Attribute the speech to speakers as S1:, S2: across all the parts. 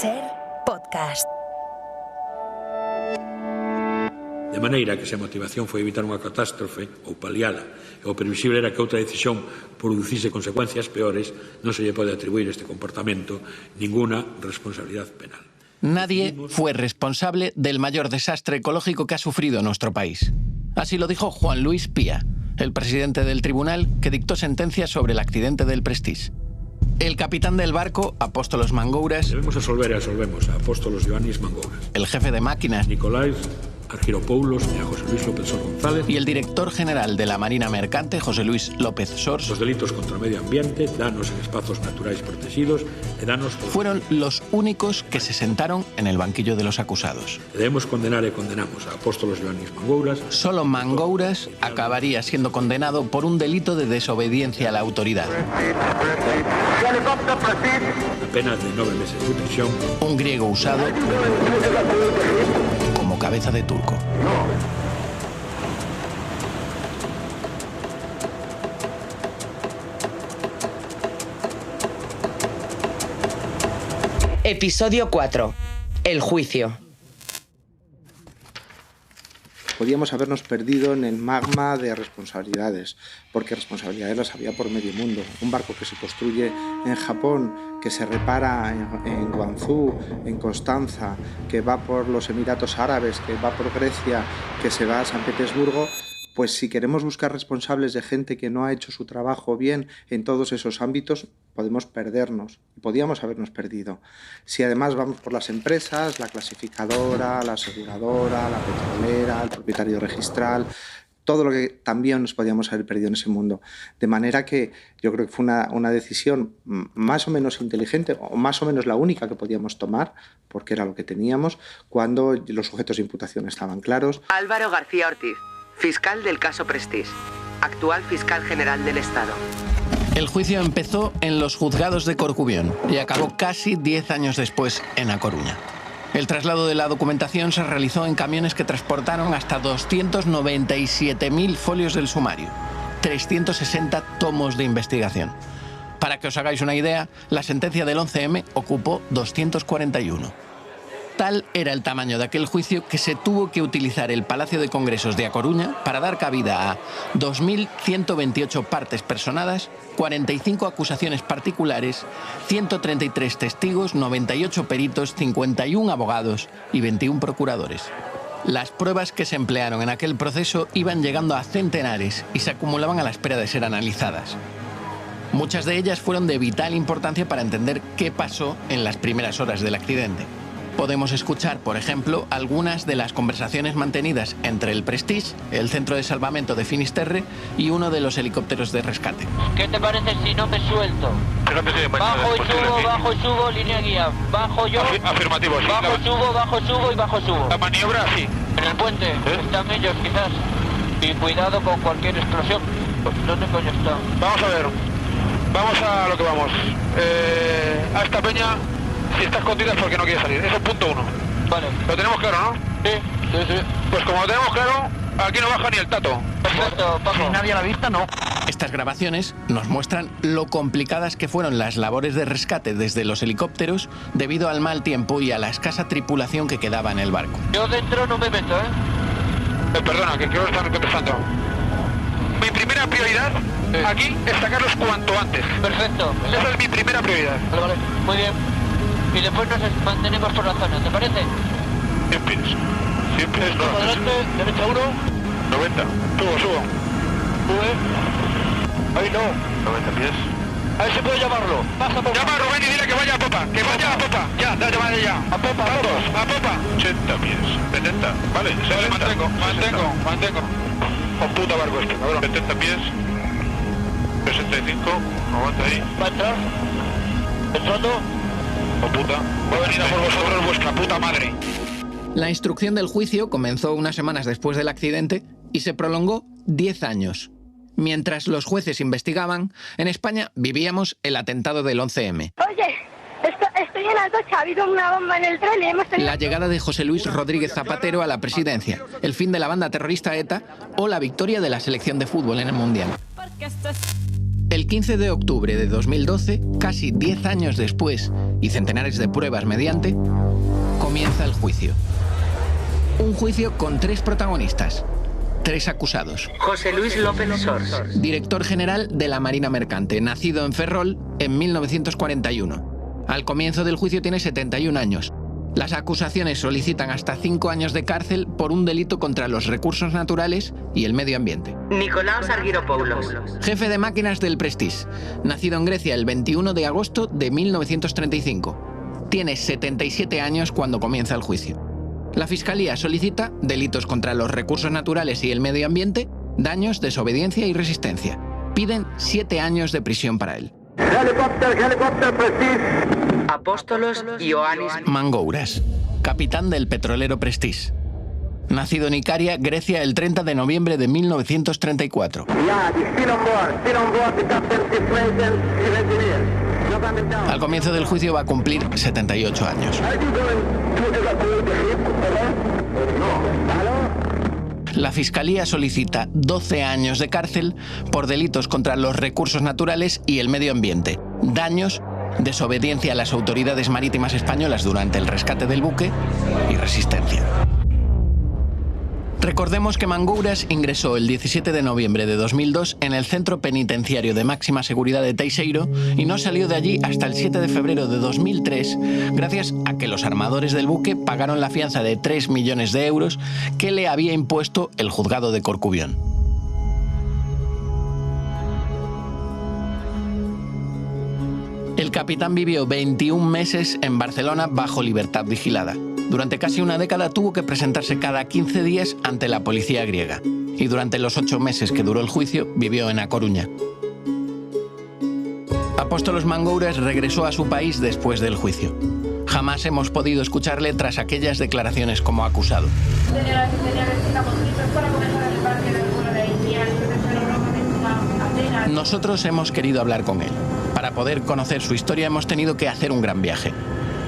S1: SER Podcast.
S2: De maneira que se a motivación foi evitar unha catástrofe ou paliala e o previsible era que outra decisión producise consecuencias peores, non se lle pode atribuir este comportamento ninguna responsabilidad penal.
S3: Nadie fue responsable del mayor desastre ecológico que ha sufrido nuestro país. Así lo dijo Juan Luis Pía, el presidente del tribunal que dictó sentencia sobre el accidente del Prestige. El capitán del barco, Apóstolos Mangouras,
S2: Debemos resolver e resolvemos a Apóstolos Ioannis Mangouras,
S3: el jefe de máquinas
S2: Nicolás Argiropoulos e a José Luis López Sor González
S3: y el director general de la Marina Mercante, José Luis López Sors,
S2: los delitos contra o medio ambiente, danos en espazos naturais protegidos e danos...
S3: fueron los únicos que se sentaron en el banquillo de los acusados.
S2: Debemos condenar e condenamos a Apóstolos Ioannis Mangouras.
S3: Solo Mangouras acabaría siendo condenado por un delito de desobediencia a la autoridad.
S2: A pena de 9 meses de prisión.
S3: Un griego usado como cabeza de turco.
S4: Episodio 4. El juicio.
S5: Podíamos habernos perdido en el magma de responsabilidades, porque responsabilidades las había por medio mundo. Un barco que se construye en Japón, que se repara en Guangzhou, en Constanza, que va por los Emiratos Árabes, que va por Grecia, que se va a San Petersburgo, pues si queremos buscar responsables de gente que no ha hecho su trabajo bien en todos esos ámbitos, podemos perdernos, y podíamos habernos perdido. Si además vamos por las empresas, la clasificadora, la aseguradora, la petrolera, el propietario registral, todo lo que también nos podíamos haber perdido en ese mundo. De manera que yo creo que fue una decisión más o menos inteligente, o más o menos la única que podíamos tomar, porque era lo que teníamos, cuando los sujetos de imputación estaban claros.
S4: Álvaro García Ortiz, fiscal del caso Prestige, actual fiscal general del Estado.
S3: El juicio empezó en los juzgados de Corcubión y acabó casi 10 años después en A Coruña. El traslado de la documentación se realizó en camiones que transportaron hasta 297.000 folios del sumario, 360 tomos de investigación. Para que os hagáis una idea, la sentencia del 11M ocupó 241. Tal era el tamaño de aquel juicio que se tuvo que utilizar el Palacio de Congresos de A Coruña para dar cabida a 2.128 partes personadas, 45 acusaciones particulares, 133 testigos, 98 peritos, 51 abogados y 21 procuradores. Las pruebas que se emplearon en aquel proceso iban llegando a centenares y se acumulaban a la espera de ser analizadas. Muchas de ellas fueron de vital importancia para entender qué pasó en las primeras horas del accidente. Podemos escuchar, por ejemplo, algunas de las conversaciones mantenidas entre el Prestige, el centro de salvamento de Finisterre y uno de los helicópteros de rescate.
S6: ¿Qué te parece si no me suelto? Bajo y subo, línea guía. Bajo yo.
S7: Afirmativo, sí.
S6: Bajo subo y bajo subo.
S7: La maniobra, sí.
S6: En el puente, están ellos quizás. Y cuidado con cualquier explosión. ¿Dónde coño está?
S7: Vamos a ver. Vamos a lo que vamos. A esta peña, si está escondida es porque no quiere salir. Eso es punto 1.
S6: Vale.
S7: Lo tenemos claro, ¿no?
S6: Sí.
S7: Pues como lo tenemos claro, aquí no baja ni el tato.
S6: Perfecto, Paco.
S7: Si nadie a la vista, no.
S3: Estas grabaciones nos muestran lo complicadas que fueron las labores de rescate desde los helicópteros debido al mal tiempo y a la escasa tripulación que quedaba en el barco.
S6: Yo dentro no me meto,
S7: Perdona, que creo que están contestando. Mi primera prioridad aquí es sacarlos cuanto antes.
S6: Perfecto.
S7: Esa es mi primera prioridad.
S6: Vale. Muy bien. Y después nos mantenemos por la zona, ¿te parece?
S7: Siempre es normal.
S6: Adelante, derecha 1.
S7: 90. Subo.
S6: Ahí no.
S7: 90 pies.
S6: A ver si puedo llamarlo. Pasa por...
S7: Llama a Rubén y dile que vaya a popa. Que vaya a popa. Ya, da llamada ya.
S6: A popa,
S7: todos. A popa. 80 pies. 70. Vale, 70. Mantengo. Con puta barco este, cabrón. 70 pies. 65. Aguanta ahí.
S6: ¿Va a entrar? ¿Entrando?
S7: Oh puta. Va a venir a por vosotros vuestra puta madre.
S3: La instrucción del juicio comenzó unas semanas después del accidente y se prolongó 10 años. Mientras los jueces investigaban, en España vivíamos el atentado del 11M.
S8: Oye, estoy en la ducha, ha habido una bomba en el tren y hemos tenido...
S3: La llegada de José Luis Rodríguez Zapatero a la presidencia, el fin de la banda terrorista ETA o la victoria de la selección de fútbol en el Mundial. El 15 de octubre de 2012, casi 10 años después y centenares de pruebas mediante, comienza el juicio. Un juicio con 3 protagonistas, 3 acusados.
S4: José Luis López Sors,
S3: Director general de la Marina Mercante, nacido en Ferrol en 1941. Al comienzo del juicio tiene 71 años. Las acusaciones solicitan hasta 5 años de cárcel por un delito contra los recursos naturales y el medio ambiente.
S4: Nikolaos Argyropoulos,
S3: Jefe de máquinas del Prestige, nacido en Grecia el 21 de agosto de 1935. Tiene 77 años cuando comienza el juicio. La Fiscalía solicita delitos contra los recursos naturales y el medio ambiente, daños, desobediencia y resistencia. Piden 7 años de prisión para él.
S7: Helicóptero Prestige.
S4: Apóstolos Ioannis
S3: Mangouras, capitán del petrolero Prestige. Nacido en Icaria, Grecia, el 30 de noviembre de 1934. Al comienzo del juicio va a cumplir 78 años. La Fiscalía solicita 12 años de cárcel por delitos contra los recursos naturales y el medio ambiente, daños, desobediencia a las autoridades marítimas españolas durante el rescate del buque y resistencia. Recordemos que Mangouras ingresó el 17 de noviembre de 2002 en el centro penitenciario de máxima seguridad de Teixeiro y no salió de allí hasta el 7 de febrero de 2003 gracias a que los armadores del buque pagaron la fianza de 3 millones de euros que le había impuesto el juzgado de Corcubión. El capitán vivió 21 meses en Barcelona bajo libertad vigilada. Durante casi una década tuvo que presentarse cada 15 días ante la policía griega. Y durante los 8 meses que duró el juicio, vivió en A Coruña. Apóstolos Mangouras regresó a su país después del juicio. Jamás hemos podido escucharle tras aquellas declaraciones como acusado. Nosotros hemos querido hablar con él. Para poder conocer su historia hemos tenido que hacer un gran viaje.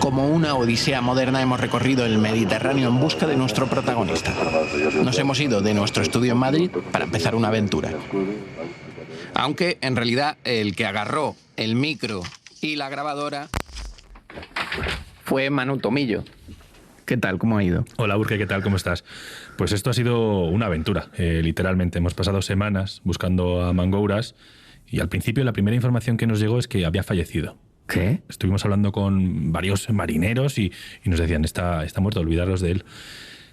S3: Como una odisea moderna hemos recorrido el Mediterráneo en busca de nuestro protagonista. Nos hemos ido de nuestro estudio en Madrid para empezar una aventura. Aunque, en realidad, el que agarró el micro y la grabadora fue Manu Tomillo. ¿Qué tal? ¿Cómo ha ido?
S1: Hola, Urge, ¿qué tal? ¿Cómo estás? Pues esto ha sido una aventura, literalmente. Hemos pasado semanas buscando a Mangouras y al principio la primera información que nos llegó es que había fallecido.
S3: ¿Qué?
S1: Estuvimos hablando con varios marineros y nos decían, está muerto, olvidaros de él.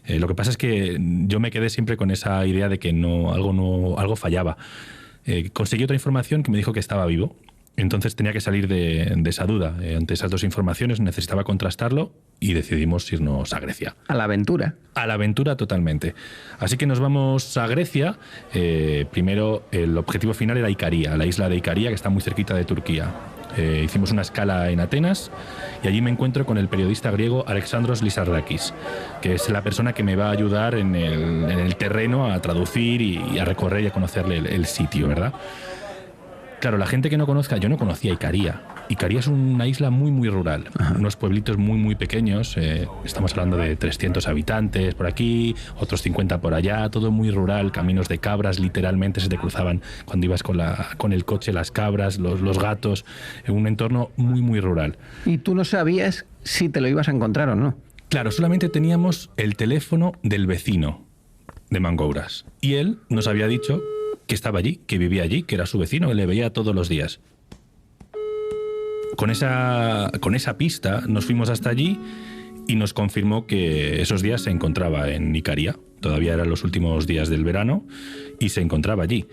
S1: Lo que pasa es que yo me quedé siempre con esa idea de que algo fallaba. Conseguí otra información que me dijo que estaba vivo. Entonces tenía que salir de esa duda. Ante esas 2 informaciones necesitaba contrastarlo y decidimos irnos a Grecia.
S3: ¿A la aventura?
S1: A la aventura totalmente. Así que nos vamos a Grecia. Primero, el objetivo final era Icaria, la isla de Icaria, que está muy cerquita de Turquía. Hicimos una escala en Atenas y allí me encuentro con el periodista griego Alexandros Lizardakis, que es la persona que me va a ayudar en el terreno a traducir y a recorrer y a conocerle el sitio, ¿verdad? Claro, la gente que no conozca, yo no conocía Icaria. Icaria es una isla muy, muy rural. Ajá. Unos pueblitos muy, muy pequeños. Estamos hablando de 300 habitantes por aquí, otros 50 por allá, todo muy rural, caminos de cabras, literalmente se te cruzaban cuando ibas con el coche las cabras, los gatos, en un entorno muy, muy rural.
S3: ¿Y tú no sabías si te lo ibas a encontrar o no?
S1: Claro, solamente teníamos el teléfono del vecino de Mangouras. Y él nos había dicho que estaba allí, que vivía allí, que era su vecino, que le veía todos los días. Con esa pista nos fuimos hasta allí y nos confirmó que esos días se encontraba en Icaria. Todavía eran los últimos días del verano y se encontraba allí.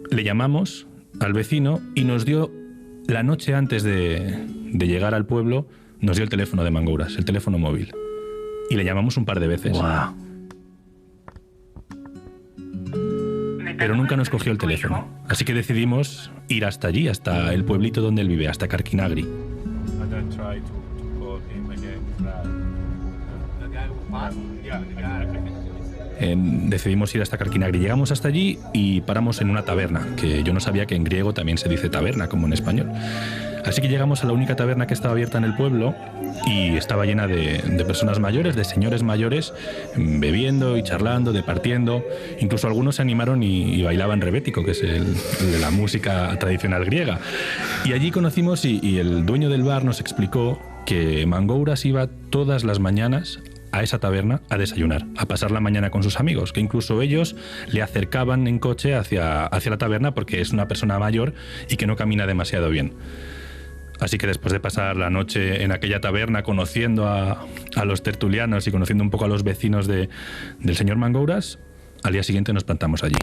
S1: Le llamamos al vecino y nos dio, la noche antes de llegar al pueblo, nos dio el teléfono de Mangouras, el teléfono móvil. Y le llamamos un par de veces.
S3: Wow.
S1: Pero nunca nos cogió el teléfono. Así que decidimos ir hasta allí, hasta el pueblito donde él vive, hasta Karkinagri. Decidimos ir hasta Karkinagri. Llegamos hasta allí y paramos en una taberna, que yo no sabía que en griego también se dice taberna, como en español. Así que llegamos a la única taberna que estaba abierta en el pueblo y estaba llena de personas mayores, de señores mayores, bebiendo y charlando, departiendo. Incluso algunos se animaron y bailaban rebético, que es el de la música tradicional griega. Y allí conocimos y el dueño del bar nos explicó que Mangouras iba todas las mañanas a esa taberna a desayunar, a pasar la mañana con sus amigos, que incluso ellos le acercaban en coche hacia la taberna porque es una persona mayor y que no camina demasiado bien. Así que después de pasar la noche en aquella taberna conociendo a los tertulianos y conociendo un poco a los vecinos del señor Mangouras, al día siguiente nos plantamos allí.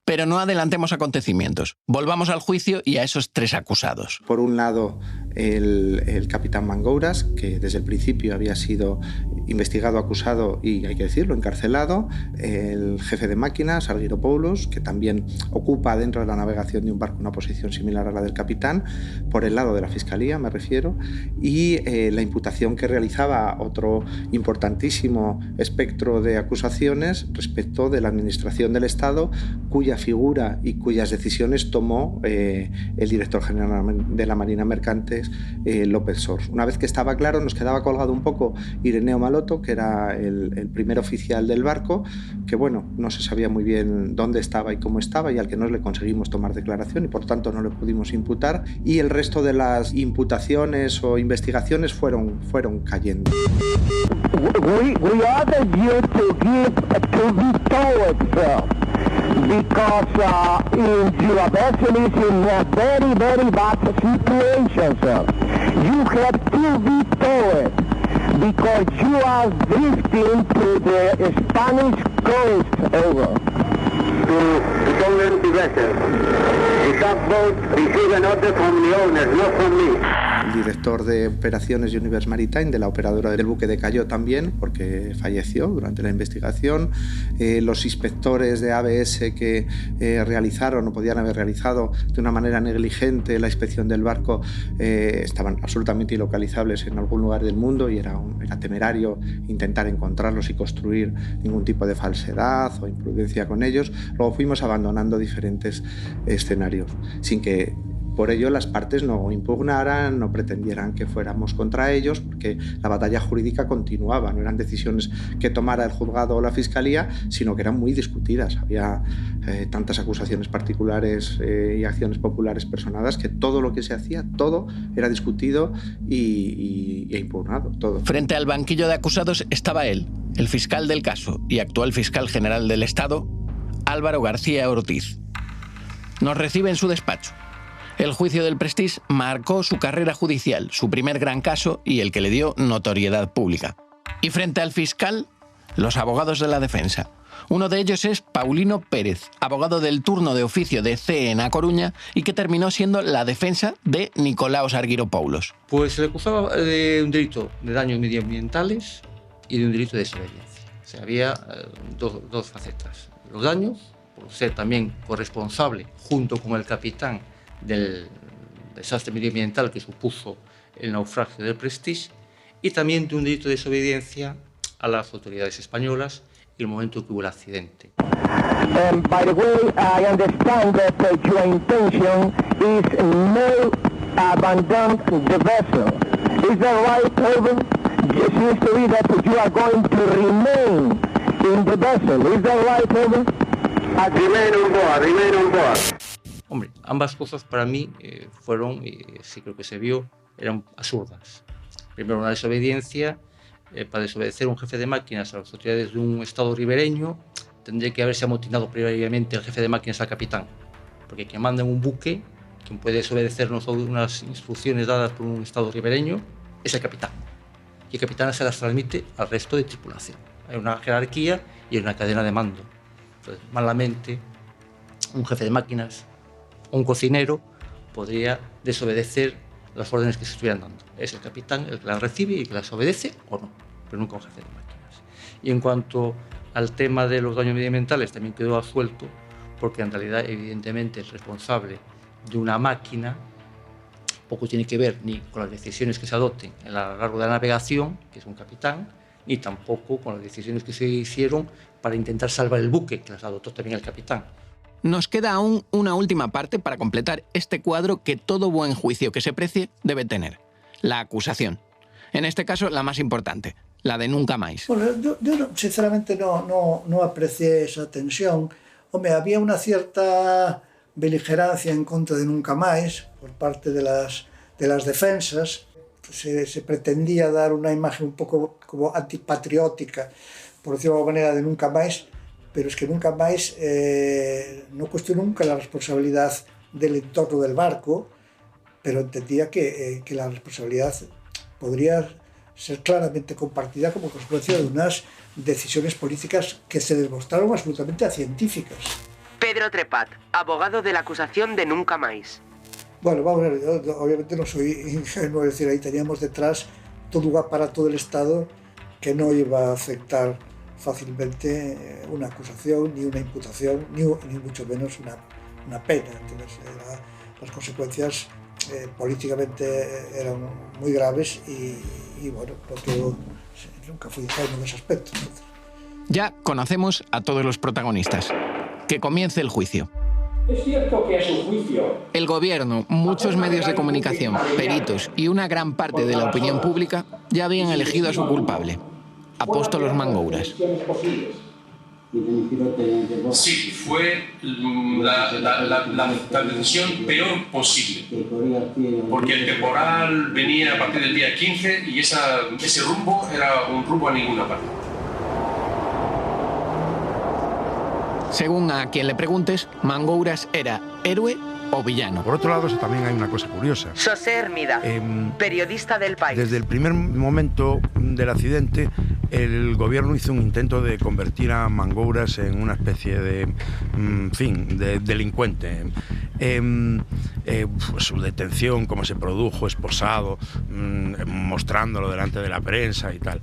S3: Pero no adelantemos acontecimientos. Volvamos al juicio y a esos 3 acusados.
S5: Por un lado, el capitán Mangouras, que desde el principio había sido investigado, acusado y, hay que decirlo, encarcelado. El jefe de máquinas, Argyropoulos, que también ocupa dentro de la navegación de un barco una posición similar a la del capitán, por el lado de la Fiscalía, me refiero, y la imputación que realizaba otro importantísimo espectro de acusaciones respecto de la administración del Estado, cuya figura y cuyas decisiones tomó el director general de la Marina Mercante, López Sors. Una vez que estaba claro, nos quedaba colgado un poco Ireneo Maloto, que era el primer oficial del barco, que bueno, no se sabía muy bien dónde estaba y cómo estaba, y al que no le conseguimos tomar declaración y por tanto no le pudimos imputar, y el resto de las imputaciones o investigaciones fueron cayendo.
S9: We ordered you to give to Vito itself, because your vessel is in a very, very bad situation, sir. You have to Vito it, because you are drifting to the Spanish coast, over.
S10: To Golden vessel. The tugboat received an order from the owners, not from me.
S5: El director de operaciones de Universe Maritime, de la operadora del buque, decayó también porque falleció durante la investigación. Los inspectores de ABS que realizaron o podían haber realizado de una manera negligente la inspección del barco estaban absolutamente ilocalizables en algún lugar del mundo y era temerario intentar encontrarlos y construir ningún tipo de falsedad o imprudencia con ellos. Luego fuimos abandonando diferentes escenarios sin que por ello las partes no impugnaran, no pretendieran que fuéramos contra ellos, porque la batalla jurídica continuaba. No eran decisiones que tomara el juzgado o la fiscalía, sino que eran muy discutidas. Había tantas acusaciones particulares y acciones populares personadas que todo lo que se hacía, todo era discutido e impugnado, todo.
S3: Frente al banquillo de acusados estaba él, el fiscal del caso y actual fiscal general del Estado, Álvaro García Ortiz. Nos recibe en su despacho. El juicio del Prestige marcó su carrera judicial, su primer gran caso y el que le dio notoriedad pública. Y frente al fiscal, los abogados de la defensa. Uno de ellos es Paulino Pérez, abogado del turno de oficio de CE en A Coruña y que terminó siendo la defensa de Nicolaos Argyropoulos.
S11: Pues se le acusaba de un delito de daños medioambientales y de un delito de desobediencia. O sea, había dos facetas. Los daños, por ser también corresponsable, junto con el capitán, del desastre medioambiental que supuso el naufragio del Prestige, y también de un delito de desobediencia a las autoridades españolas en el momento que hubo el accidente.
S9: By the way, I understand that your intention is no abandon the vessel. Is that right, Urban? It seems to me that you are going to remain in the vessel. Is that right, Urban?
S10: Remain on board.
S11: Hombre, ambas cosas para mí fueron, y sí creo que se vio, eran absurdas. Primero, una desobediencia. Para desobedecer a un jefe de máquinas a las autoridades de un estado ribereño, tendría que haberse amotinado previamente el jefe de máquinas al capitán. Porque quien manda en un buque, quien puede desobedecernos unas instrucciones dadas por un estado ribereño, es el capitán. Y el capitán se las transmite al resto de tripulación. Hay una jerarquía y hay una cadena de mando. Entonces, malamente, un jefe de máquinas, un cocinero, podría desobedecer las órdenes que se estuvieran dando. Es el capitán el que las recibe y el que las obedece o no, pero nunca un jefe de máquinas. Y en cuanto al tema de los daños medioambientales, también quedó absuelto, porque en realidad, evidentemente, el responsable de una máquina poco tiene que ver ni con las decisiones que se adopten a lo largo de la navegación, que es un capitán, ni tampoco con las decisiones que se hicieron para intentar salvar el buque, que las adoptó también el capitán.
S3: Nos queda aún una última parte para completar este cuadro que todo buen juicio que se precie debe tener: la acusación. En este caso, la más importante, la de nunca máis.
S12: Bueno, yo sinceramente no aprecié esa tensión. Hombre, había una cierta beligerancia en contra de nunca máis por parte de las defensas. Se pretendía dar una imagen un poco como antipatriótica, por decirlo de alguna manera, de nunca máis, pero es que nunca máis no cuestionó nunca la responsabilidad del entorno del barco, pero entendía que la responsabilidad podría ser claramente compartida como consecuencia de unas decisiones políticas que se demostraron absolutamente científicas.
S4: Pedro Trepat, abogado de la acusación de nunca máis.
S12: Bueno, vamos a ver, yo obviamente no soy ingenuo, es decir, ahí teníamos detrás todo un aparato del Estado que no iba a aceptar fácilmente una acusación, ni una imputación, ni mucho menos una pena. Entonces, las consecuencias políticamente eran muy graves y bueno, yo nunca fui ingenuo en ese aspecto.
S3: Ya conocemos a todos los protagonistas. Que comience el juicio.
S13: Es cierto que a su juicio
S3: El gobierno, muchos medios de comunicación, peritos y una gran parte de la opinión pública ya habían elegido a su culpable, Apóstolos Mangouras.
S14: Sí, fue la decisión peor posible, porque el temporal venía a partir del día 15 y ese rumbo era un rumbo a ninguna parte.
S3: Según a quien le preguntes, Mangouras era héroe o villano.
S15: Por otro lado, también hay una cosa curiosa.
S4: José Hermida, periodista del País.
S15: Desde el primer momento del accidente, el gobierno hizo un intento de convertir a Mangouras en una especie de delincuente. Su detención, cómo se produjo, esposado, mostrándolo delante de la prensa y tal.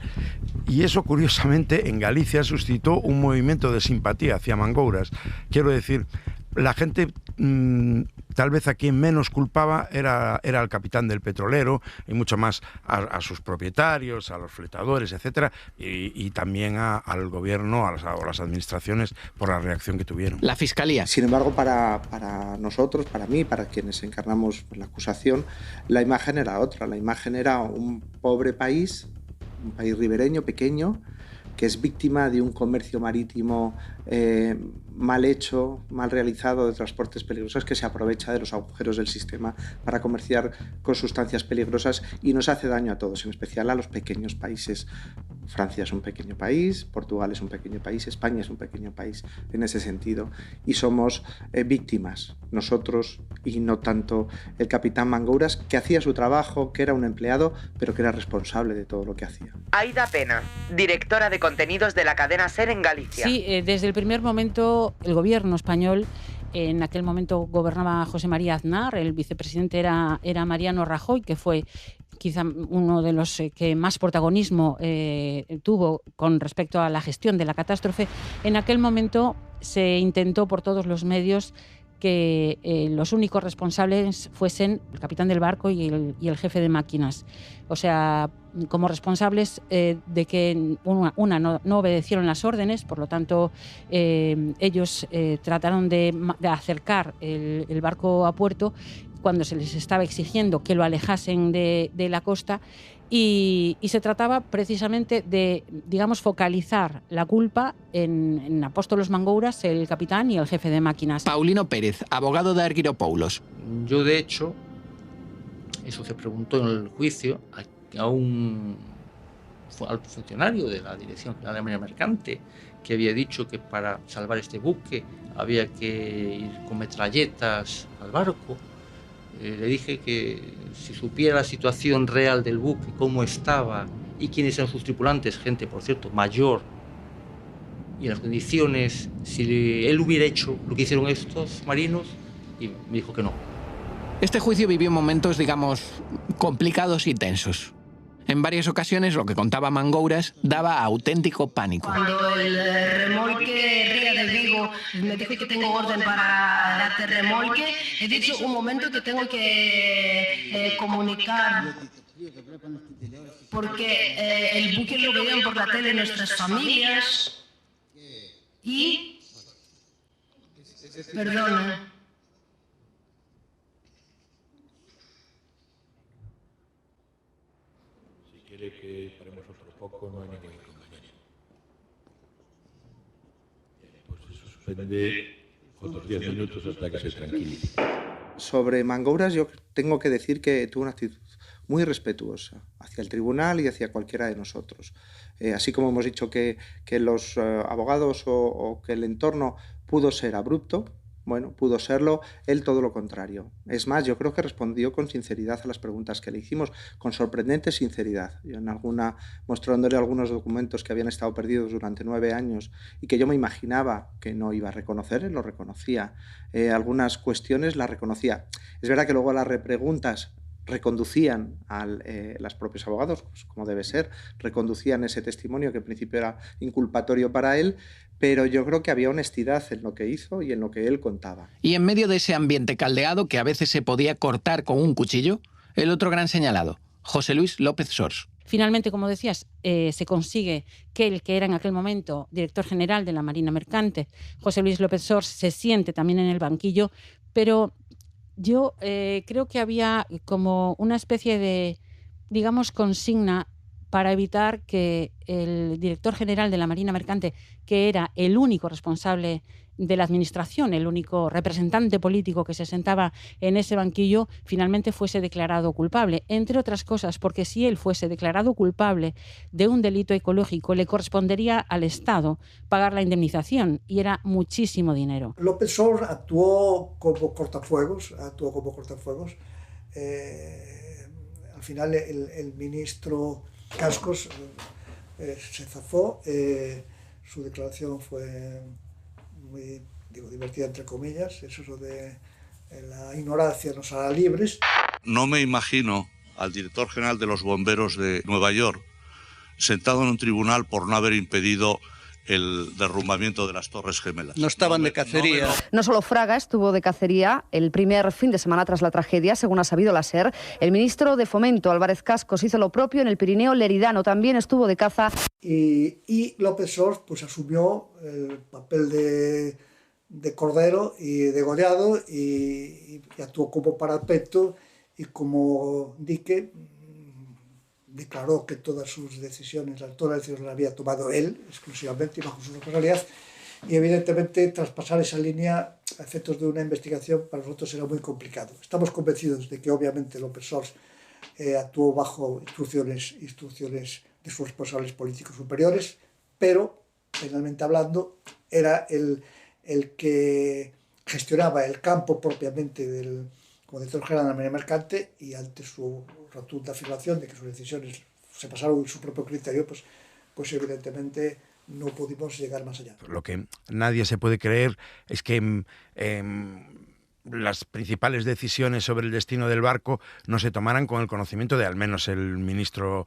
S15: Y eso, curiosamente, en Galicia suscitó un movimiento de simpatía hacia Mangouras. Quiero decir, la gente, tal vez a quien menos culpaba era al capitán del petrolero, y mucho más a sus propietarios, a los fletadores, etcétera, y también al gobierno, a las administraciones, por la reacción que tuvieron.
S3: La Fiscalía.
S5: Sin embargo, para nosotros, para mí, para quienes encarnamos la acusación, la imagen era otra. La imagen era un pobre país, un país ribereño, pequeño, que es víctima de un comercio marítimo mal hecho, mal realizado, de transportes peligrosos, que se aprovecha de los agujeros del sistema para comerciar con sustancias peligrosas y nos hace daño a todos, en especial a los pequeños países. Francia es un pequeño país, Portugal es un pequeño país, España es un pequeño país en ese sentido, y somos víctimas, nosotros, y no tanto el capitán Mangouras, que hacía su trabajo, que era un empleado, pero que era responsable de todo lo que hacía.
S4: Aida Pena, directora de contenidos de la cadena SER en Galicia.
S16: Sí, desde el primer momento el gobierno español, en aquel momento gobernaba José María Aznar, el vicepresidente era Mariano Rajoy, que fue quizá uno de los que más protagonismo tuvo con respecto a la gestión de la catástrofe. En aquel momento se intentó por todos los medios que los únicos responsables fuesen el capitán del barco y el jefe de máquinas. O sea, como responsables de que no obedecieron las órdenes, por lo tanto ellos trataron de acercar el barco a puerto cuando se les estaba exigiendo que lo alejasen de la costa. Y se trataba precisamente de, digamos, focalizar la culpa en Apóstolos Mangouras, el capitán y el jefe de máquinas.
S3: Paulino Pérez, abogado de Argyropoulos.
S11: Yo, de hecho, eso se preguntó en el juicio al funcionario de la Dirección General de Marina Mercante, que había dicho que para salvar este buque había que ir con metralletas al barco. Le dije que si supiera la situación real del buque, cómo estaba y quiénes eran sus tripulantes, gente, por cierto, mayor, y las condiciones, si él hubiera hecho lo que hicieron estos marinos, y me dijo que no.
S3: Este juicio vivió momentos, digamos, complicados y tensos. En varias ocasiones, lo que contaba Mangouras daba auténtico pánico.
S17: Cuando el remolque Ría de Vigo me dijo que tengo orden para darte remolque, he dicho un momento que tengo que comunicar, porque el buque lo veían por la tele nuestras familias y Perdona.
S2: Si quiere que paremos otro poco, no hay ningún inconveniente. Pues se suspende otros 10 minutos hasta que se tranquilice.
S5: Sobre Mangouras yo tengo que decir que tuvo una actitud muy respetuosa hacia el tribunal y hacia cualquiera de nosotros. Así como hemos dicho que los abogados o que el entorno pudo ser abrupto, bueno, pudo serlo, él todo lo contrario. Es más, yo creo que respondió con sinceridad a las preguntas que le hicimos, con sorprendente sinceridad. Yo mostrándole algunos documentos que habían estado perdidos durante 9 años y que yo me imaginaba que no iba a reconocer, él lo reconocía. Algunas cuestiones las reconocía. Es verdad que luego las repreguntas reconducían a los propios abogados, pues como debe ser, reconducían ese testimonio que en principio era inculpatorio para él, pero yo creo que había honestidad en lo que hizo y en lo que él contaba.
S3: Y en medio de ese ambiente caldeado que a veces se podía cortar con un cuchillo, el otro gran señalado, José Luis López Sors.
S16: Finalmente, como decías, se consigue que el que era en aquel momento director general de la Marina Mercante, José Luis López Sors, se siente también en el banquillo, pero yo creo que había como una especie de, digamos, consigna para evitar que el director general de la Marina Mercante, que era el único responsable de la administración, el único representante político que se sentaba en ese banquillo, finalmente fuese declarado culpable. Entre otras cosas, porque si él fuese declarado culpable de un delito ecológico, le correspondería al Estado pagar la indemnización, y era muchísimo dinero.
S12: López Sors actuó como cortafuegos. Al final el ministro Cascos se zafó. Su declaración fue muy, divertida entre comillas. Eso es lo de la ignorancia nos hará libres.
S18: No me imagino al director general de los bomberos de Nueva York sentado en un tribunal por no haber impedido el derrumbamiento de las Torres Gemelas.
S19: No estaban de cacería.
S20: No solo Fraga estuvo de cacería el primer fin de semana tras la tragedia, según ha sabido la SER. El ministro de Fomento, Álvarez Cascos, hizo lo propio en el Pirineo Leridano. También estuvo de caza.
S12: Y López Sors pues asumió el papel de cordero y degollado y actuó como parapeto y como dique. Declaró que todas las decisiones las había tomado él, exclusivamente y bajo su responsabilidad, y evidentemente traspasar esa línea a efectos de una investigación para nosotros era muy complicado. Estamos convencidos de que obviamente López Sors actuó bajo instrucciones de sus responsables políticos superiores, pero, penalmente hablando, era el que gestionaba el campo propiamente como director general de la Marina Mercante, y ante su rotunda afirmación de que sus decisiones se pasaron de su propio criterio, pues evidentemente no pudimos llegar más allá.
S15: Lo que nadie se puede creer es que las principales decisiones sobre el destino del barco no se tomaran con el conocimiento de al menos el ministro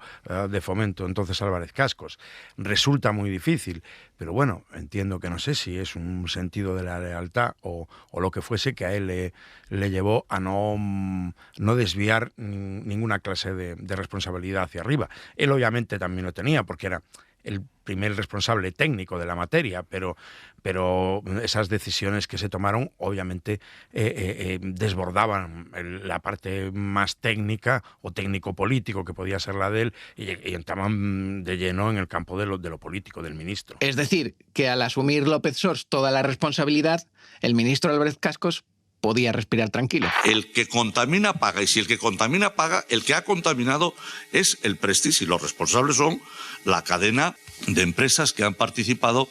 S15: de Fomento, entonces Álvarez Cascos. Resulta muy difícil, pero bueno, entiendo que no sé si es un sentido de la lealtad o lo que fuese que a él le llevó a no desviar ninguna clase de responsabilidad hacia arriba. Él obviamente también lo tenía, porque era el primer responsable técnico de la materia, pero esas decisiones que se tomaron obviamente desbordaban la parte más técnica o técnico-político que podía ser la de él y entraban de lleno en el campo de lo político del ministro.
S3: Es decir, que al asumir López Sors toda la responsabilidad, el ministro Álvarez Cascos podía respirar tranquilo.
S18: El que contamina paga, y si el que contamina paga, el que ha contaminado es el Prestige, y los responsables son la cadena de empresas que han participado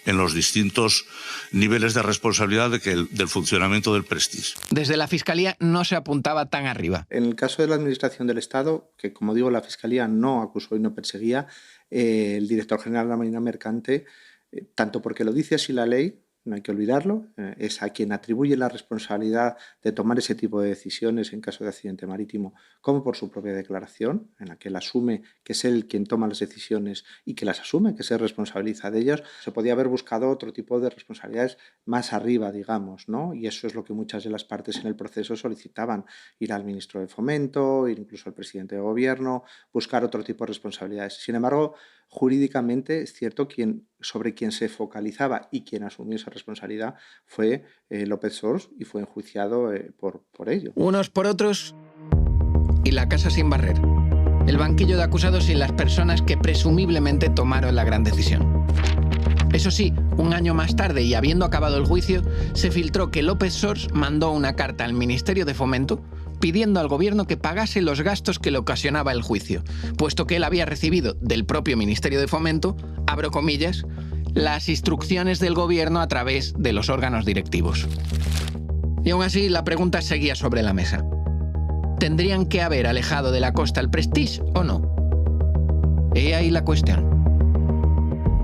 S18: en los distintos niveles de responsabilidad del funcionamiento del Prestige.
S3: Desde la Fiscalía no se apuntaba tan arriba.
S5: En el caso de la Administración del Estado, que como digo la Fiscalía no acusó y no perseguía, el director general de la Marina Mercante, tanto porque lo dice así la ley, no hay que olvidarlo, es a quien atribuye la responsabilidad de tomar ese tipo de decisiones en caso de accidente marítimo, como por su propia declaración, en la que él asume que es él quien toma las decisiones y que las asume, que se responsabiliza de ellas. Se podía haber buscado otro tipo de responsabilidades más arriba, digamos, ¿no? Y eso es lo que muchas de las partes en el proceso solicitaban, ir al ministro de Fomento, ir incluso al presidente de Gobierno, buscar otro tipo de responsabilidades. Sin embargo, jurídicamente es cierto sobre quien se focalizaba y quien asumió esa responsabilidad fue López Sors y fue enjuiciado por ello.
S3: Unos por otros y la casa sin barrer. El banquillo de acusados y las personas que presumiblemente tomaron la gran decisión. Eso sí, un año más tarde y habiendo acabado el juicio, se filtró que López Sors mandó una carta al Ministerio de Fomento pidiendo al gobierno que pagase los gastos que le ocasionaba el juicio, puesto que él había recibido del propio Ministerio de Fomento, abro comillas, las instrucciones del gobierno a través de los órganos directivos. Y aún así, la pregunta seguía sobre la mesa. ¿Tendrían que haber alejado de la costa el Prestige o no? He ahí la cuestión.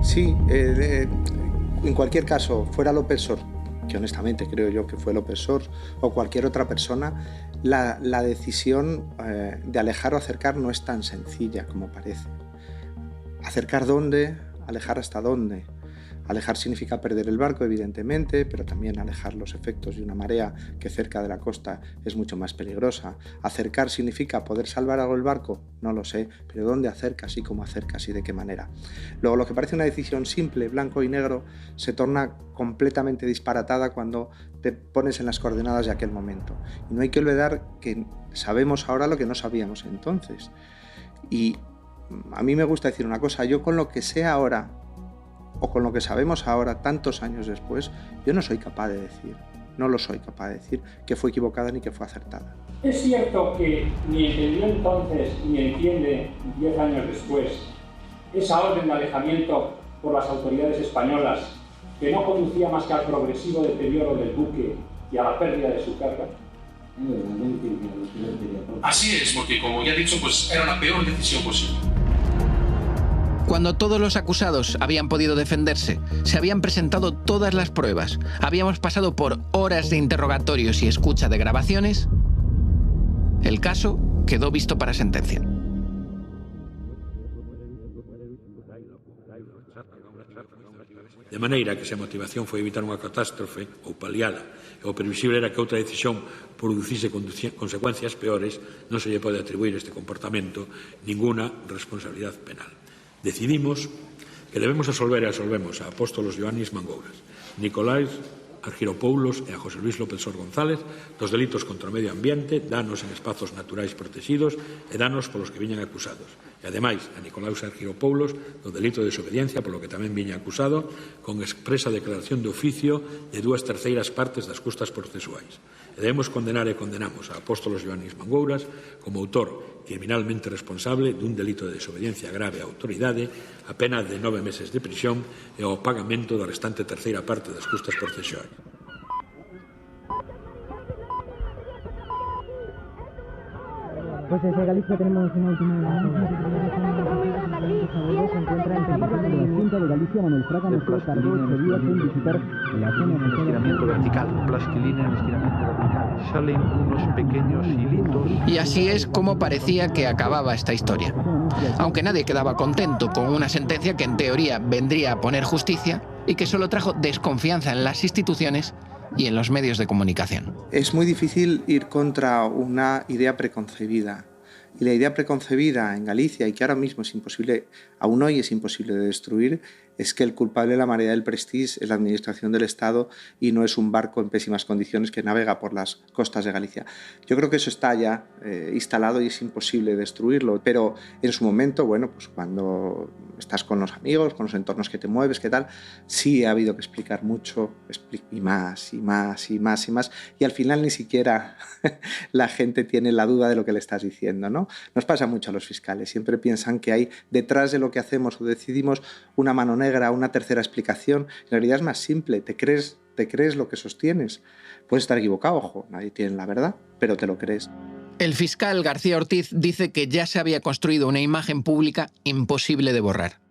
S5: Sí, en cualquier caso, fuera López Sors, que honestamente creo yo que fue López Sors, o cualquier otra persona, la decisión de alejar o acercar no es tan sencilla como parece. ¿Acercar dónde? ¿Alejar hasta dónde? Alejar significa perder el barco, evidentemente, pero también alejar los efectos de una marea que cerca de la costa es mucho más peligrosa. ¿Acercar significa poder salvar algo el barco? No lo sé, pero ¿dónde acercas y cómo acercas y de qué manera? Luego, lo que parece una decisión simple, blanco y negro, se torna completamente disparatada cuando te pones en las coordenadas de aquel momento. Y no hay que olvidar que sabemos ahora lo que no sabíamos entonces. Y a mí me gusta decir una cosa, yo con lo que sé ahora, o con lo que sabemos ahora, tantos años después, yo no soy capaz de decir, no lo soy capaz de decir, que fue equivocada ni que fue acertada.
S13: Es cierto que ni entendió entonces ni entiende 10 años después esa orden de alejamiento por las autoridades españolas que no conducía más que al progresivo deterioro del buque y a la pérdida de su carga.
S14: Así es, porque como ya he dicho, pues era la peor decisión posible.
S3: Cuando todos los acusados habían podido defenderse, se habían presentado todas las pruebas, habíamos pasado por horas de interrogatorios y escucha de grabaciones, el caso quedó visto para sentencia.
S2: De maneira que se a motivación foi evitar unha catástrofe ou paliala e o previsible era que outra decisión producise consecuencias peores, non se lle pode atribuir este comportamento ninguna responsabilidad penal. Decidimos que debemos absolver e absolvemos a Apóstolos Ioannis Mangouras, Nicolás Argiropoulos e a José Luis López Sors González dos delitos contra o medio ambiente, danos en espazos naturais protegidos e danos polos que viñan acusados. E, ademais, a Nicolás Argiropoulos do delito de desobediencia, polo que tamén viña acusado, con expresa declaración de oficio de 2/3 partes das custas procesuais. E debemos condenar e condenamos a Apóstolos Ioannis Mangouras como autor criminalmente responsable dun delito de desobediencia grave á autoridade, a pena de 9 meses de prisión e ao pagamento da restante terceira parte das custas procesuais.
S19: Pues desde Galicia tenemos una última se encuentra en petición de la Junta de Galicia. Manuel Fraga nos tardó 8 días en visitar la zona de estiramiento vertical, plastilina en estiramiento vertical. Salen unos pequeños hilitos.
S3: Y así es como parecía que acababa esta historia. Aunque nadie quedaba contento con una sentencia que en teoría vendría a poner justicia y que solo trajo desconfianza en las instituciones y en los medios de comunicación.
S5: Es muy difícil ir contra una idea preconcebida. Y la idea preconcebida en Galicia, y que ahora mismo es imposible, aún hoy es imposible de destruir, es que el culpable de la marea del Prestige es la administración del Estado y no es un barco en pésimas condiciones que navega por las costas de Galicia. Yo creo que eso está ya instalado y es imposible destruirlo, pero en su momento, bueno, pues cuando estás con los amigos, con los entornos que te mueves, qué tal, sí ha habido que explicar mucho, y más, y más, y más, y más, y al final ni siquiera la gente tiene la duda de lo que le estás diciendo, ¿no? Nos pasa mucho a los fiscales, siempre piensan que hay detrás de lo que hacemos o decidimos una mano negra, una tercera explicación. En realidad es más simple, te crees lo que sostienes. Puedes estar equivocado, ojo, nadie tiene la verdad, pero te lo crees.
S3: El fiscal García Ortiz dice que ya se había construido una imagen pública imposible de borrar.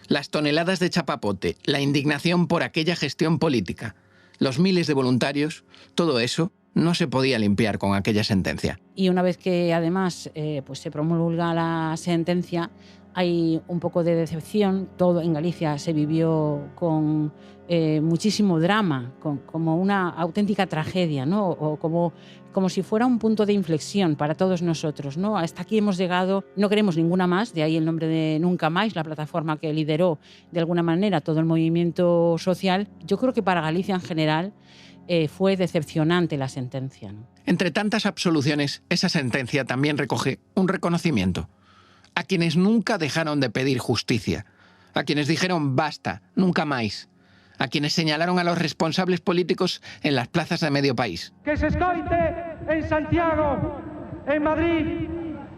S3: Las toneladas de chapapote, la indignación por aquella gestión política, los miles de voluntarios, todo eso no se podía limpiar con aquella sentencia.
S16: Y una vez que además pues se promulga la sentencia, hay un poco de decepción. Todo en Galicia se vivió con muchísimo drama, como una auténtica tragedia, ¿no? O como si fuera un punto de inflexión para todos nosotros, ¿no? Hasta aquí hemos llegado, no queremos ninguna más, de ahí el nombre de Nunca Máis, la plataforma que lideró de alguna manera todo el movimiento social. Yo creo que para Galicia en general fue decepcionante la sentencia, ¿no?
S3: Entre tantas absoluciones, esa sentencia también recoge un reconocimiento a quienes nunca dejaron de pedir justicia, a quienes dijeron basta, nunca máis, a quienes señalaron a los responsables políticos en las plazas de medio país.
S21: Que se escoite en Santiago, en Madrid,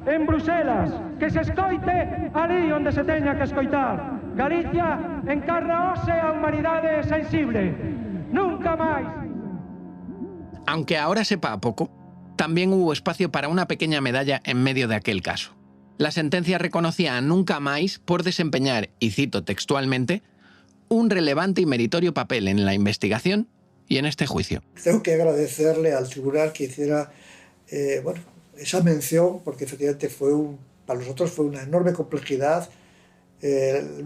S21: en Bruselas, que se escoite ali onde se teña que escoitar. Galicia encarna hoxe a humanidade sensible. Nunca máis.
S3: Aunque ahora sepa a poco, también hubo espacio para una pequeña medalla en medio de aquel caso. La sentencia reconocía a Nunca Máis por desempeñar, y cito textualmente, un relevante y meritorio papel en la investigación y en este juicio.
S12: Tengo que agradecerle al tribunal que hiciera esa mención, porque efectivamente para nosotros fue una enorme complejidad.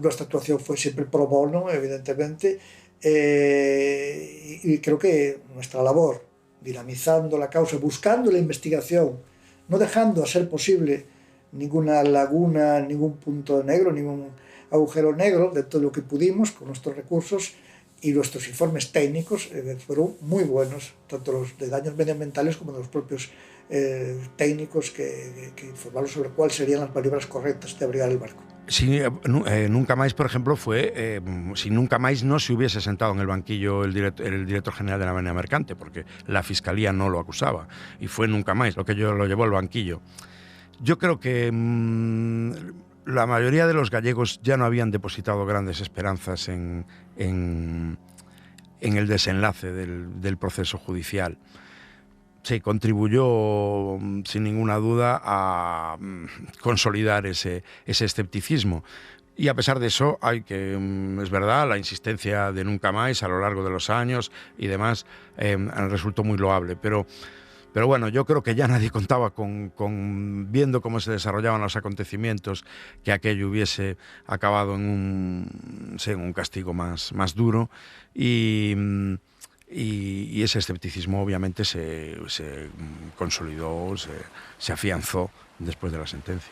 S12: Nuestra actuación fue siempre pro bono, evidentemente, y creo que nuestra labor, dinamizando la causa, buscando la investigación, no dejando a ser posible ninguna laguna, ningún punto negro, ningún agujero negro, de todo lo que pudimos con nuestros recursos, y nuestros informes técnicos fueron muy buenos, tanto los de daños medioambientales como de los propios técnicos que informaron sobre cuáles serían las maniobras correctas de abrigar el barco.
S15: Sí, Nunca Máis, por ejemplo, fue si Nunca Máis no se hubiese sentado en el banquillo el director general de la Marina Mercante, porque la Fiscalía no lo acusaba, y fue Nunca Máis lo que lo llevó al banquillo. Yo creo que la mayoría de los gallegos ya no habían depositado grandes esperanzas en el desenlace del proceso judicial. Sí, contribuyó sin ninguna duda a consolidar ese escepticismo. Y a pesar de eso, es verdad, la insistencia de Nunca Máis a lo largo de los años y demás resultó muy loable. Pero bueno, yo creo que ya nadie contaba con viendo cómo se desarrollaban los acontecimientos, que aquello hubiese acabado en un castigo más duro, y ese escepticismo obviamente se consolidó, se afianzó después de la sentencia.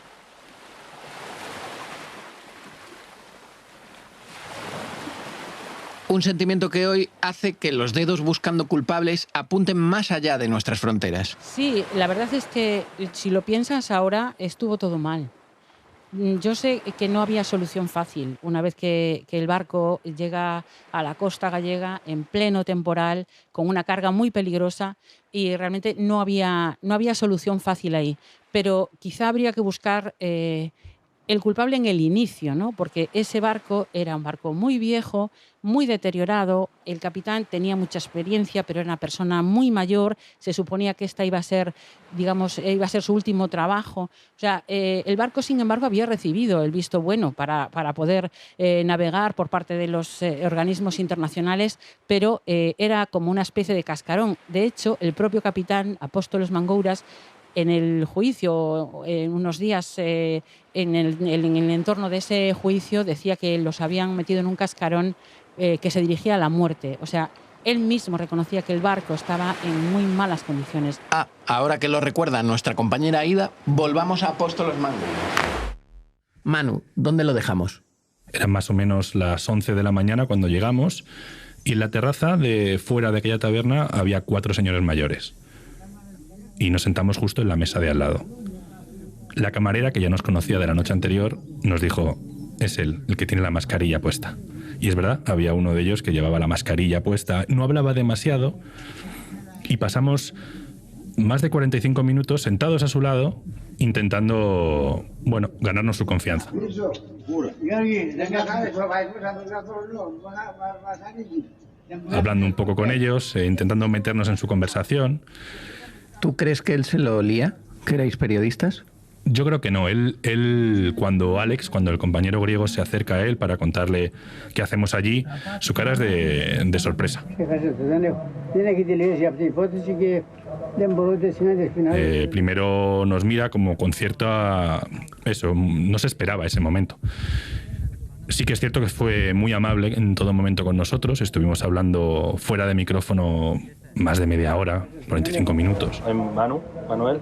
S3: Un sentimiento que hoy hace que los dedos buscando culpables apunten más allá de nuestras fronteras.
S16: Sí, la verdad es que si lo piensas ahora, estuvo todo mal. Yo sé que no había solución fácil una vez que el barco llega a la costa gallega en pleno temporal, con una carga muy peligrosa, y realmente no había solución fácil ahí. Pero quizá habría que buscar el culpable en el inicio, ¿no? Porque ese barco era un barco muy viejo, muy deteriorado. El capitán tenía mucha experiencia, pero era una persona muy mayor. Se suponía que esta iba a ser su último trabajo. O sea, el barco, sin embargo, había recibido el visto bueno para poder navegar por parte de los organismos internacionales, pero era como una especie de cascarón. De hecho, el propio capitán, Apóstolos Mangouras, en el juicio, en unos días en el entorno de ese juicio, decía que los habían metido en un cascarón que se dirigía a la muerte. O sea, él mismo reconocía que el barco estaba en muy malas condiciones.
S3: Ahora que lo recuerda nuestra compañera Aida, volvamos a Apóstolos Mangouras. Manu, ¿dónde lo dejamos?
S1: Eran más o menos las 11 de la mañana cuando llegamos, y en la terraza de fuera de aquella taberna había 4 señores mayores. Y nos sentamos justo en la mesa de al lado. La camarera, que ya nos conocía de la noche anterior, nos dijo: es él, el que tiene la mascarilla puesta. Y es verdad, había uno de ellos que llevaba la mascarilla puesta, no hablaba demasiado, y pasamos más de 45 minutos sentados a su lado, intentando, ganarnos su confianza. Hablando un poco con ellos, intentando meternos en su conversación.
S3: ¿Tú crees que él se lo olía? ¿Que erais periodistas?
S1: Yo creo que no. Él cuando el compañero griego, se acerca a él para contarle qué hacemos allí, su cara es de sorpresa. Primero nos mira como con cierta... Eso, no se esperaba ese momento. Sí que es cierto que fue muy amable en todo momento con nosotros. Estuvimos hablando fuera de micrófono más de media hora, 45 minutos.
S6: Manuel.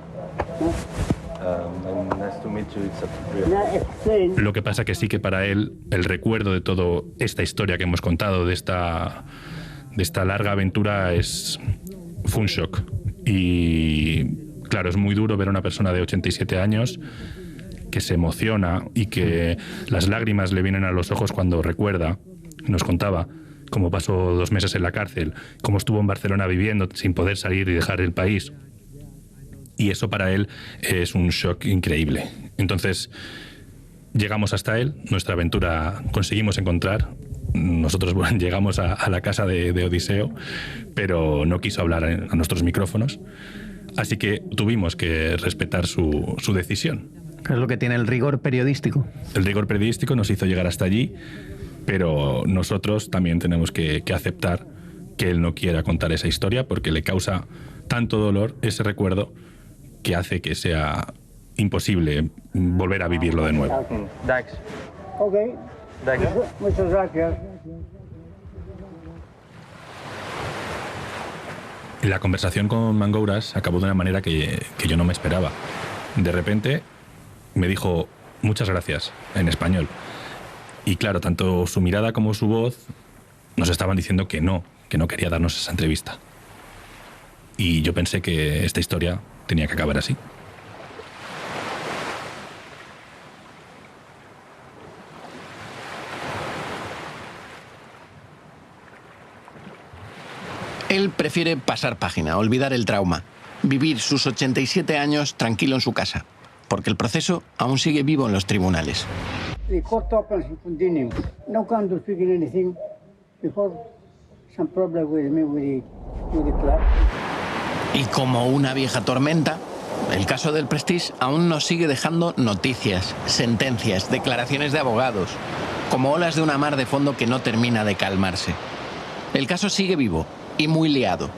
S1: Lo que pasa que sí que para él el recuerdo de toda esta historia que hemos contado, de esta larga aventura, fue un shock. Y claro, es muy duro ver a una persona de 87 años que se emociona y que las lágrimas le vienen a los ojos cuando recuerda, nos contaba cómo pasó 2 meses en la cárcel, cómo estuvo en Barcelona viviendo sin poder salir y dejar el país. Y eso para él es un shock increíble. Entonces llegamos hasta él, nuestra aventura conseguimos encontrar. Nosotros llegamos a la casa de Odiseo, pero no quiso hablar a nuestros micrófonos. Así que tuvimos que respetar su decisión.
S22: Es lo que tiene el rigor periodístico.
S1: El rigor periodístico nos hizo llegar hasta allí, pero nosotros también tenemos que aceptar que él no quiera contar esa historia porque le causa tanto dolor ese recuerdo que hace que sea imposible volver a vivirlo de nuevo.
S6: Dax.
S9: Ok.
S6: Dax.
S9: Muchas gracias.
S1: La conversación con Mangouras acabó de una manera que yo no me esperaba. De repente me dijo muchas gracias en español. Y claro, tanto su mirada como su voz nos estaban diciendo que no quería darnos esa entrevista. Y yo pensé que esta historia tenía que acabar así.
S3: Él prefiere pasar página, olvidar el trauma, vivir sus 87 años tranquilo en su casa, porque el proceso aún sigue vivo en los tribunales.
S9: The court opens and continue. No can do speaking anything before some problem with me with the club.
S3: Y como una vieja tormenta, el caso del Prestige aún nos sigue dejando noticias, sentencias, declaraciones de abogados, como olas de una mar de fondo que no termina de calmarse. El caso sigue vivo y muy liado.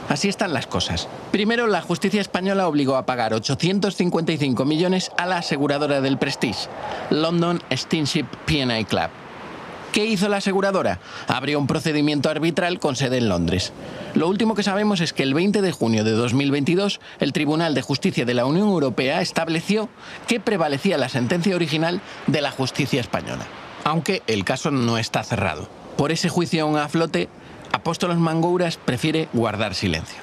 S3: Así están las cosas. Primero, la justicia española obligó a pagar 855 millones a la aseguradora del Prestige, London Steamship P&I Club. ¿Qué hizo la aseguradora? Abrió un procedimiento arbitral con sede en Londres. Lo último que sabemos es que el 20 de junio de 2022, el Tribunal de Justicia de la Unión Europea estableció que prevalecía la sentencia original de la justicia española. Aunque el caso no está cerrado. Por ese juicio aún a flote, Apóstolos Mangouras prefiere guardar silencio.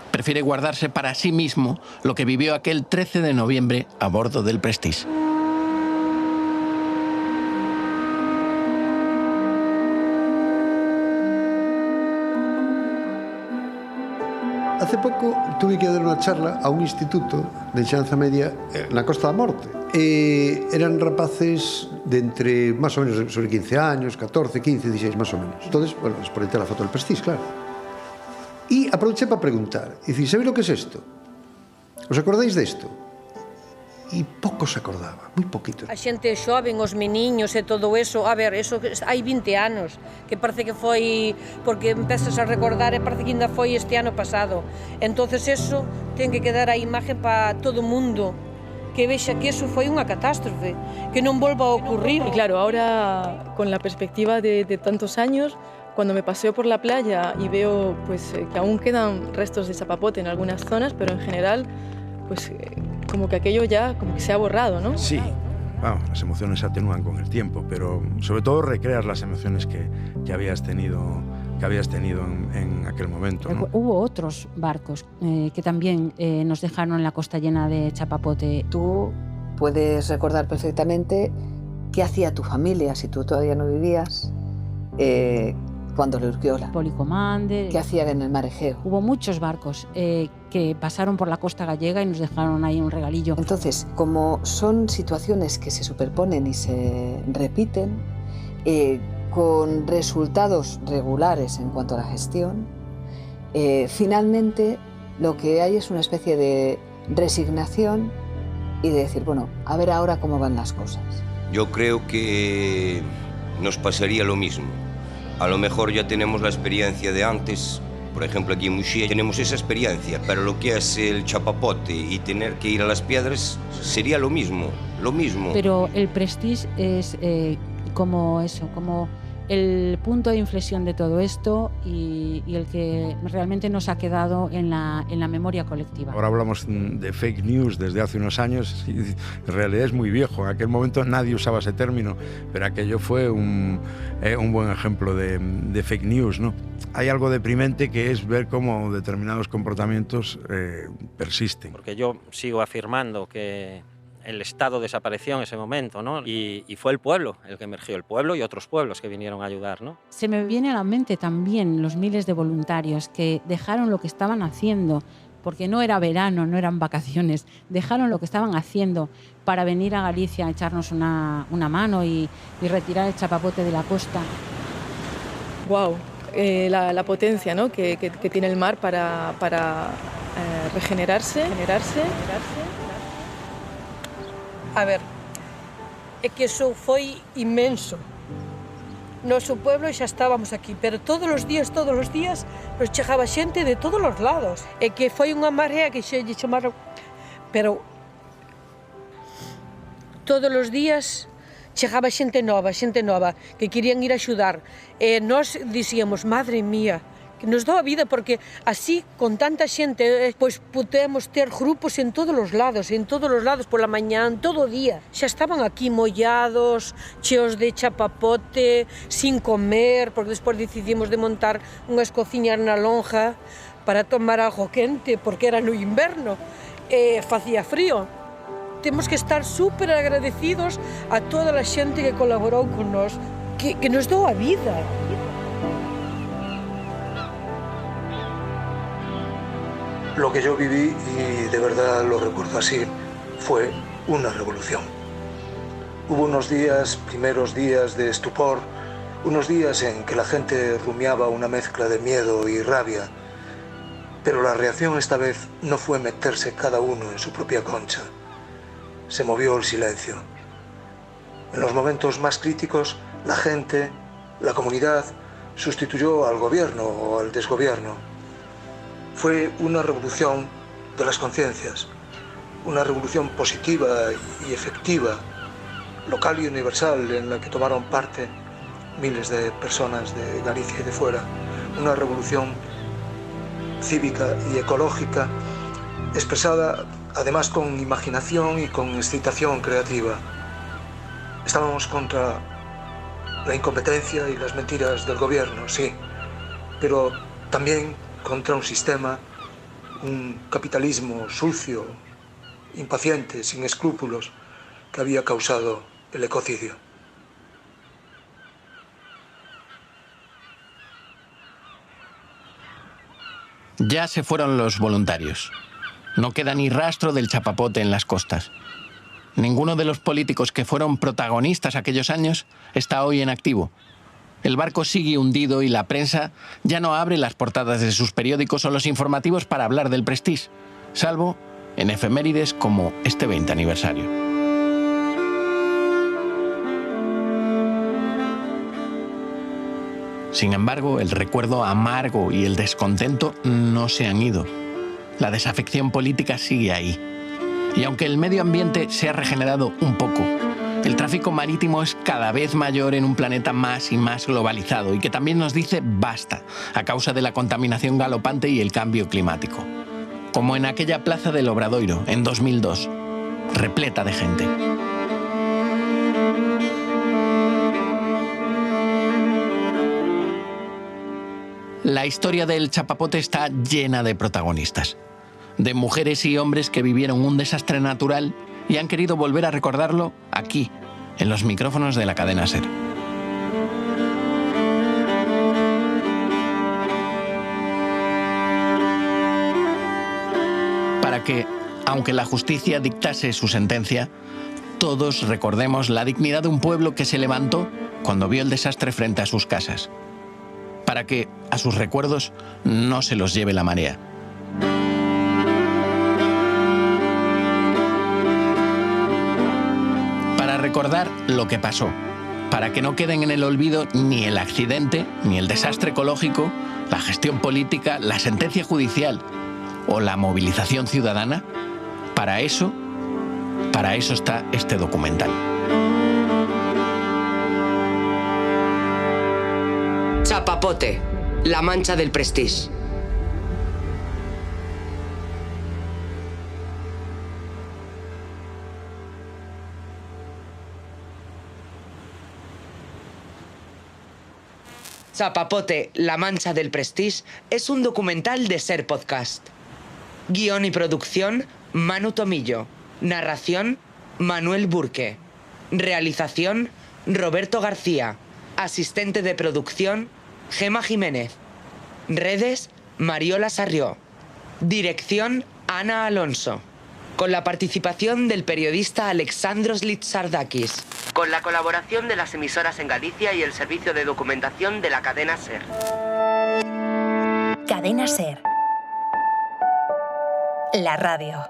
S3: Prefiere guardarse para sí mismo lo que vivió aquel 13 de noviembre a bordo del Prestige.
S23: Hace pouco tuve que dar unha charla a un instituto de enseñanza media na Costa da Morte. Eran rapaces de entre máis ou menos sobre 15 años, 14, 15, 16 máis ou menos. Entonces, bueno, les ponete la foto del Prestige, claro. E aproveché para preguntar, e dicir, ¿sabéis lo que es esto? ¿Os acordáis de esto? E pouco se acordaba, moi poquito.
S24: A xente xoven, os meniños e todo eso, a ver, eso hai 20 anos, que parece que foi, porque empezas a recordar e parece que ainda foi este ano pasado. Entonces eso ten que quedar a imagen para todo o mundo, que vexa que eso foi unha catástrofe, que non volva a ocurrir.
S25: Y claro, ahora con la perspectiva de tantos años, cuando me paseo por la playa y veo pues, que aún quedan restos de chapapote en algunas zonas, pero en general, pues como que aquello ya como que se ha borrado, ¿no?
S15: Sí, bueno, las emociones se atenúan con el tiempo, pero sobre todo recreas las emociones que habías tenido en aquel momento, ¿no?
S16: Hubo otros barcos que también nos dejaron la costa llena de chapapote.
S26: Tú puedes recordar perfectamente qué hacía tu familia si tú todavía no vivías cuando le Urquiola.
S16: Policomander.
S26: ¿Qué hacían en el mar Egeo?
S16: Hubo muchos barcos que pasaron por la costa gallega y nos dejaron ahí un regalillo.
S26: Entonces, como son situaciones que se superponen y se repiten, con resultados regulares en cuanto a la gestión, finalmente lo que hay es una especie de resignación y de decir, bueno, a ver ahora cómo van las cosas.
S27: Yo creo que nos pasaría lo mismo. A lo mejor ya tenemos la experiencia de antes Por ejemplo, aquí en Muxía tenemos esa experiencia, pero lo que es el chapapote y tener que ir a las piedras sería lo mismo.
S16: Pero el Prestige es como eso, como el punto de inflexión de todo esto y el que realmente nos ha quedado en la memoria colectiva.
S15: Ahora hablamos de fake news desde hace unos años y en realidad es muy viejo. En aquel momento nadie usaba ese término, pero aquello fue un buen ejemplo de fake news, ¿no? Hay algo deprimente que es ver cómo determinados comportamientos persisten.
S6: Porque yo sigo afirmando que el Estado desapareció en ese momento, ¿no? Y fue el pueblo el que emergió, el pueblo y otros pueblos que vinieron a ayudar, ¿no?
S16: Se me viene a la mente también los miles de voluntarios que dejaron lo que estaban haciendo, porque no era verano, no eran vacaciones, dejaron lo que estaban haciendo para venir a Galicia a echarnos una mano y retirar el chapapote de la costa.
S25: Wow, la potencia, ¿no? que tiene el mar para regenerarse.
S24: A ver, é que eso foi inmenso. Noso pueblo xa estábamos aquí, pero todos os días nos chegaba xente de todos os lados. É que foi unha marea que xa lle chamaron... Pero todos os días chegaba xente nova, que querían ir a axudar. E nós dicíamos, madre mía, que nos dou a vida, porque así, con tanta xente, pois podemos ter grupos en todos os lados, pola mañán, todo o día. Xa estaban aquí mollados, cheos de chapapote, sin comer, porque despois decidimos de montar unhas cociñas na lonja para tomar algo quente, porque era no inverno, e facía frío. Temos que estar super agradecidos a toda a xente que colaborou con nós, que nos dou a vida.
S4: Lo que yo viví, y de verdad lo recuerdo así, fue una revolución. Hubo unos días, primeros días de estupor, unos días en que la gente rumiaba una mezcla de miedo y rabia, pero la reacción esta vez no fue meterse cada uno en su propia concha. Se movió el silencio. En los momentos más críticos, la gente, la comunidad, sustituyó al gobierno o al desgobierno. Fue una revolución de las conciencias, una revolución positiva y efectiva, local y universal, en la que tomaron parte miles de personas de Galicia y de fuera. Una revolución cívica y ecológica, expresada además con imaginación y con excitación creativa. Estábamos contra la incompetencia y las mentiras del gobierno, sí, pero también contra un sistema, un capitalismo sucio, impaciente, sin escrúpulos, que había causado el ecocidio.
S3: Ya se fueron los voluntarios. No queda ni rastro del chapapote en las costas. Ninguno de los políticos que fueron protagonistas aquellos años está hoy en activo. El barco sigue hundido y la prensa ya no abre las portadas de sus periódicos o los informativos para hablar del Prestige, salvo en efemérides como este 20 aniversario. Sin embargo, el recuerdo amargo y el descontento no se han ido. La desafección política sigue ahí. Y aunque el medio ambiente se ha regenerado un poco, el tráfico marítimo es cada vez mayor en un planeta más y más globalizado y que también nos dice basta a causa de la contaminación galopante y el cambio climático. Como en aquella plaza del Obradoiro en 2002, repleta de gente. La historia del chapapote está llena de protagonistas, de mujeres y hombres que vivieron un desastre natural y han querido volver a recordarlo aquí, en los micrófonos de la cadena SER. Para que, aunque la justicia dictase su sentencia, todos recordemos la dignidad de un pueblo que se levantó cuando vio el desastre frente a sus casas. Para que a sus recuerdos no se los lleve la marea. Para recordar lo que pasó, para que no queden en el olvido ni el accidente, ni el desastre ecológico, la gestión política, la sentencia judicial o la movilización ciudadana? Para eso está este documental.
S7: Chapapote, la mancha del Prestige. Chapapote, la mancha del Prestige es un documental de Ser Podcast. Guión y producción, Manu Tomillo. Narración, Manuel Burque. Realización, Roberto García. Asistente de producción, Gema Jiménez. Redes, Mariola Sarrió. Dirección, Ana Alonso. Con la participación del periodista Alexandros Litsardakis. Con la colaboración de las emisoras en Galicia y el servicio de documentación de la cadena SER.
S8: Cadena SER. La radio.